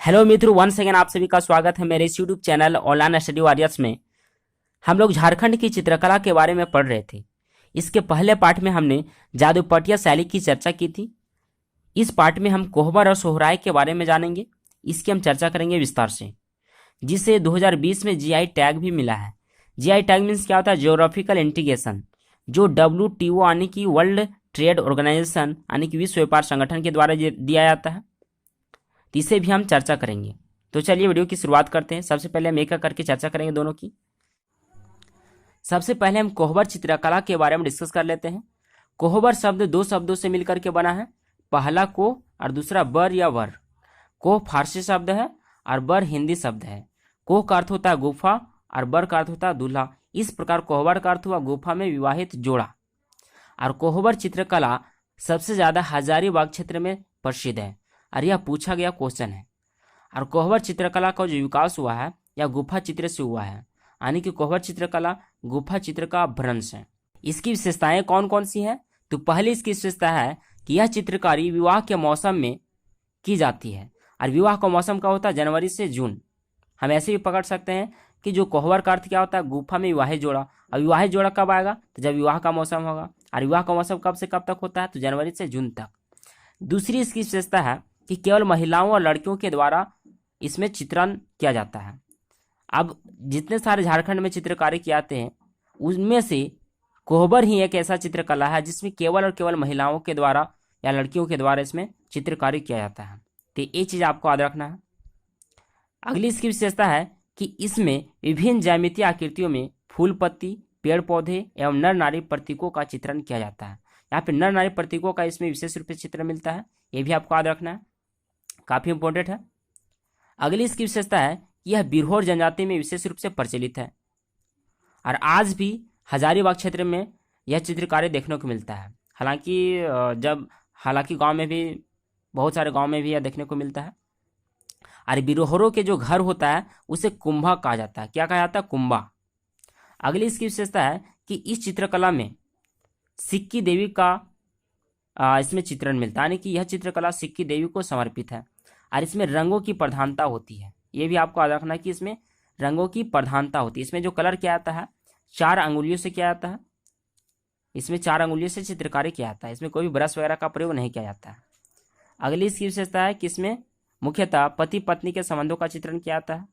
Hello मित्रों, one second आप सभी का स्वागत है मेरे इस YouTube channel online study warriors में। हम लोग झारखंड की चित्रकला के बारे में पढ़ रहे थे। इसके पहले पार्ट में हमने जादूपटिया शैली की चर्चा की थी। इस पार्ट में हम कोहबर और सोहराय के बारे में जानेंगे। इसकी हम चर्चा करेंगे विस्तार से, जिसे 2020 में जीआई टैग भी मिला है। जीआई टैग मीन्स क्या होता है? जियोग्राफिकल इंटीग्रेशन, जो WTO यानी कि वर्ल्ड ट्रेड ऑर्गेनाइजेशन यानी कि विश्व व्यापार संगठन के द्वारा दिया जाता है। तो इसे भी हम चर्चा करेंगे। तो चलिए वीडियो की शुरुआत करते हैं। सबसे पहले हम एक एक करके चर्चा करेंगे दोनों की। सबसे पहले हम कोहबर चित्रकला के बारे में डिस्कस कर लेते हैं। कोहबर शब्द दो शब्दों से मिलकर के बना है। पहला को और दूसरा बर या वर। कोह फारसी शब्द है और बर हिंदी शब्द है। कोह का अर्थ होता है गुफा और बर का अर्थ होता है दूल्हा। इस प्रकार कोहबर का अर्थ हुआ गुफा में विवाहित जोड़ा। और कोहबर चित्रकला सबसे ज्यादा हजारीबाग क्षेत्र में प्रसिद्ध है और यह पूछा गया क्वेश्चन है। और कोहबर चित्रकला का जो विकास हुआ है यह गुफा चित्र से हुआ है, यानी कि कोहबर चित्रकला गुफा चित्र का भ्रंश है। इसकी विशेषताएं कौन कौन सी हैं? तो पहली इसकी विशेषता है कि यह चित्रकारी विवाह के मौसम में की जाती है। और विवाह का मौसम क्या होता है? जनवरी से जून। हम ऐसे भी पकड़ सकते हैं कि जो कोहबर का अर्थ क्या होता है? गुफा में विवाहित जोड़ा। और विवाहित जोड़ा कब आएगा? तो जब विवाह का मौसम होगा। और विवाह का मौसम कब से कब तक होता है? तो जनवरी से जून तक। दूसरी इसकी विशेषता है कि केवल महिलाओं और लड़कियों के द्वारा इसमें चित्रण किया जाता है। अब जितने सारे झारखंड में चित्रकारी किए जाते हैं उनमें से कोहबर ही एक ऐसा चित्रकला है जिसमें केवल और केवल महिलाओं के द्वारा या लड़कियों के द्वारा इसमें चित्रकारी किया जाता है। तो ये चीज़ आपको याद रखना है। अगली इसकी विशेषता है कि इसमें विभिन्न ज्यामितीय आकृतियों में फूल पत्ती, पेड़ पौधे एवं नर नारी प्रतीकों का चित्रण किया जाता है। यहाँ पे नर नारी प्रतीकों का इसमें विशेष रूप से चित्र मिलता है। ये भी आपको याद रखना है, काफी इंपॉर्टेंट है। अगली इसकी विशेषता है कि यह बिरहोर जनजाति में विशेष रूप से प्रचलित है और आज भी हजारीबाग क्षेत्र में यह चित्रकारी देखने को मिलता है। हालांकि गांव में भी, बहुत सारे गांव में भी यह देखने को मिलता है। और बिरहोरों के जो घर होता है उसे कुंभा कहा जाता है। क्या कहा जाता है? कुंभा। अगली इसकी विशेषता है कि इस चित्रकला में सिक्की देवी का इसमें चित्रण मिलता है, यानी कि यह चित्रकला सिक्की देवी को समर्पित है। और इसमें रंगों की प्रधानता होती है। ये भी आपको याद रखना है कि इसमें रंगों की प्रधानता होती है। इसमें जो कलर किया जाता है 4 अंगुलियों से किया जाता है। इसमें 4 अंगुलियों से चित्रकारी किया जाता है। इसमें कोई भी ब्रश वगैरह का प्रयोग नहीं किया जाता है। अगली इसकी विशेषता है कि इसमें मुख्यतः पति पत्नी के संबंधों का चित्रण किया जाता है।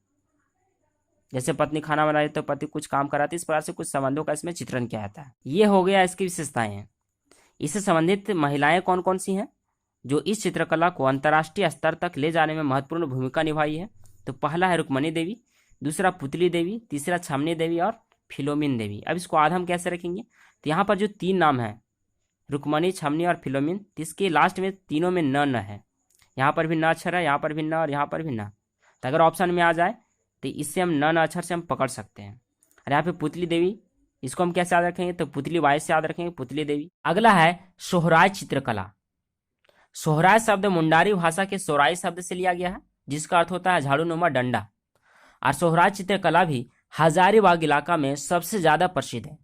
जैसे पत्नी खाना बना रही तो पति कुछ काम कराती, इस प्रकार से कुछ संबंधों का इसमें चित्रण किया जाता है। ये हो गया इसकी विशेषताएं। इससे संबंधित महिलाएं कौन कौन सी हैं जो इस चित्रकला को अंतर्राष्ट्रीय स्तर तक ले जाने में महत्वपूर्ण भूमिका निभाई है? तो पहला है रुक्मणी देवी, दूसरा पुतली देवी, तीसरा छामनी देवी और फिलोमिन देवी। अब इसको आधा हम कैसे रखेंगे? तो यहाँ पर जो 3 नाम है रुक्मणी, छामनी और फिलोमिन, तो इसके लास्ट में तीनों में न है। यहाँ पर भी न अक्षर है, यहाँ पर भी न और यहाँ पर भी न। तो अगर ऑप्शन में आ जाए तो इससे हम न अक्षर से हम पकड़ सकते हैं। और यहाँ पे पुतली देवी, इसको हम कैसे याद रखेंगे? तो पुतली बाई से याद रखेंगे, पुतली देवी। अगला है सोहराय चित्रकला। सोहराय शब्द मुंडारी भाषा के सोहराई शब्द से लिया गया है, जिसका अर्थ होता है झाड़ूनुमा डंडा। और सोहराय चित्रकला भी हजारीबाग इलाका में सबसे ज्यादा प्रसिद्ध है।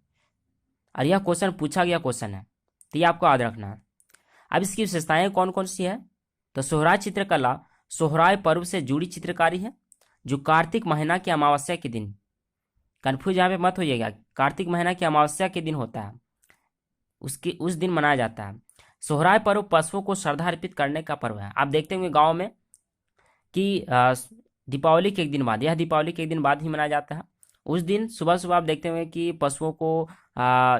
और यह क्वेश्चन पूछा गया क्वेश्चन है, तो ये आपको याद रखना है। अब इसकी विशेषताएं कौन कौन सी है? तो सोहराय चित्रकला सोहराय पर्व से जुड़ी चित्रकारी है, जो कार्तिक महीना की अमावस्या के दिन, कन्फ्यूज यहाँ पे मत होइएगा, कार्तिक महीना की अमावस्या के दिन होता है, उस दिन मनाया जाता है। सोहराय पर्व पशुओं को श्रद्धा अर्पित करने का पर्व है। आप देखते होंगे गांव में कि दीपावली के एक दिन बाद, यह दीपावली के एक दिन बाद ही मनाया जाता है। उस दिन सुबह सुबह आप देखते होंगे कि पशुओं को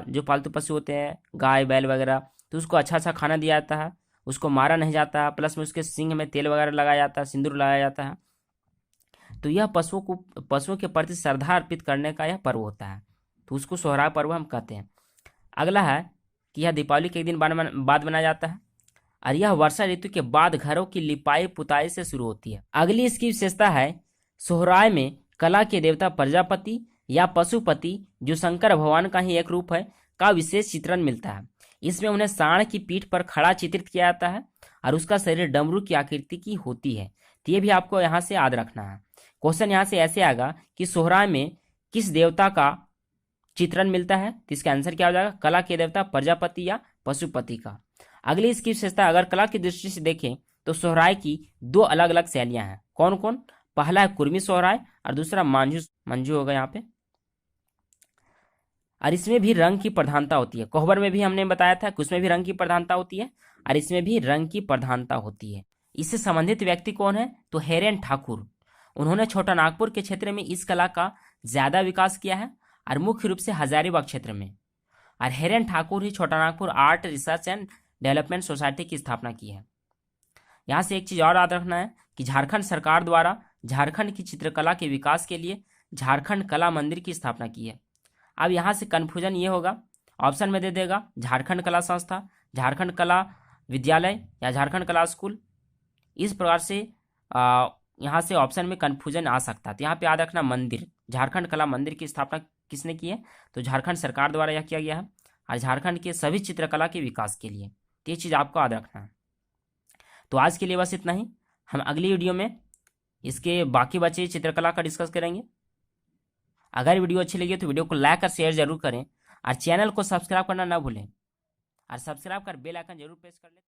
जो पालतू पशु होते हैं गाय बैल वगैरह, तो उसको अच्छा अच्छा खाना दिया जाता है, उसको मारा नहीं जाता, प्लस में उसके सींग में तेल वगैरह लगाया जाता है, सिंदूर लगाया जाता है। तो यह पशुओं के प्रति श्रद्धा अर्पित करने का यह पर्व होता है, तो उसको सोहराय पर्व हम कहते हैं। अगला है कि यह दीपावली के एक दिन बाद मनाया जाता है और यह वर्षा ऋतु के बाद घरों की लिपाई पुताई से शुरू होती है। अगली इसकी विशेषता है सोहराय में कला के देवता प्रजापति या पशुपति, जो शंकर भगवान का ही एक रूप है, का विशेष चित्रण मिलता है। इसमें उन्हें सांड की पीठ पर खड़ा चित्रित किया जाता है और उसका शरीर डमरू की आकृति की होती है। तो ये भी आपको यहाँ से याद रखना है। क्वेश्चन यहाँ से ऐसे आएगा कि सोहराय में किस देवता का चित्रण मिलता है? तो इसका आंसर क्या हो जाएगा? कला के देवता प्रजापति या पशुपति का। अगली इसकी विशेषता, अगर कला की दृष्टि से देखें तो सोहराय की 2 अलग अलग शैलियां हैं। कौन कौन? पहला है कुर्मी सोहराय और दूसरा मंजू मंजू होगा यहाँ पे। और इसमें भी रंग की प्रधानता होती है। कोहबर में भी हमने बताया था कि उसमें भी रंग की प्रधानता होती है और इसमें भी रंग की प्रधानता होती है। इससे संबंधित व्यक्ति कौन है? तो हेरेन ठाकुर। उन्होंने छोटा नागपुर के क्षेत्र में इस कला का ज्यादा विकास किया है और मुख्य रूप से हजारीबाग क्षेत्र में। और हेरेन ठाकुर ही छोटा Nagpur art research and development society की स्थापना की है। यहाँ से एक चीज और याद रखना है कि झारखंड सरकार द्वारा झारखंड की चित्रकला के विकास के लिए झारखंड कला मंदिर की स्थापना की है। अब यहाँ से कन्फ्यूजन ये होगा, ऑप्शन में दे देगा झारखंड कला संस्था, झारखंड कला विद्यालय या झारखंड कला स्कूल। इस प्रकार से यहाँ से ऑप्शन में कन्फ्यूजन आ सकता है। तो यहाँ पे याद रखना मंदिर, झारखंड कला मंदिर की स्थापना किसने की है? तो झारखंड सरकार द्वारा यह किया गया है और झारखंड के सभी चित्रकला के विकास के लिए। तो ये चीज़ आपको याद रखना है। तो आज के लिए बस इतना ही। हम अगली वीडियो में इसके बाकी बचे चित्रकला का डिस्कस करेंगे। अगर वीडियो अच्छी लगी तो वीडियो को लाइक और शेयर जरूर करें और चैनल को सब्सक्राइब करना ना भूलें और सब्सक्राइब कर बेल आइकन जरूर प्रेस कर लें।